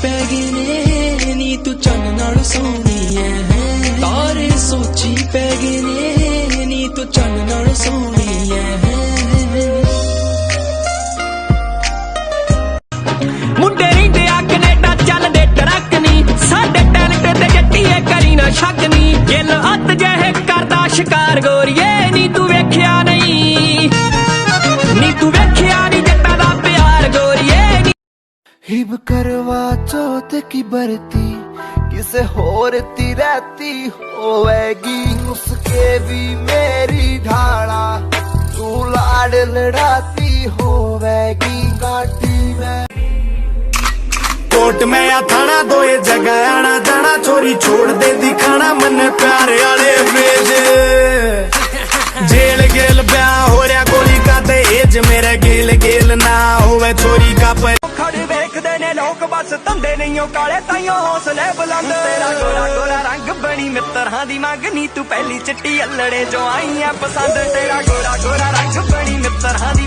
पै गए ने नी तू चन्न नाल सोहनी है तारे सोची पै गए ने नी तू चन्न नाल सोहनी है मुंडे रहिंदे आ कनेडा चलदे ट्रक नी साडे टैलेंट ते जट्टीए करी ना शक नी गिल हत्थ जहे करदा शिकार गोरीए नी तू वेखिया नहीं नी तू वेखिया नहीं जट्टां दा प्यार गोरीए हिब करवा चौथ की बरती किसे होर ती रहती होएगी उसके भी मेरी ढाला तू लाड लड़ाती होवेगी काटी में कोट में या थाना दोए जगह आना जाना चोरी छोड़ दे दिखाना मन प्यारे वाले भेज जेल गेल ब्याह हो रहा गोली का तेज मेरे गेल गेल ना होवे चोरी का लोग बस धंधे नहीं काले ताइयों हौसले बुलंद तेरा गोरा गोरा रंग बनी मित्तरां दी मंग नी तू पहली चिट्टी अल्लड़े जो आई है पसंद तेरा गोरा गोरा रंग बनी मित्तरां दी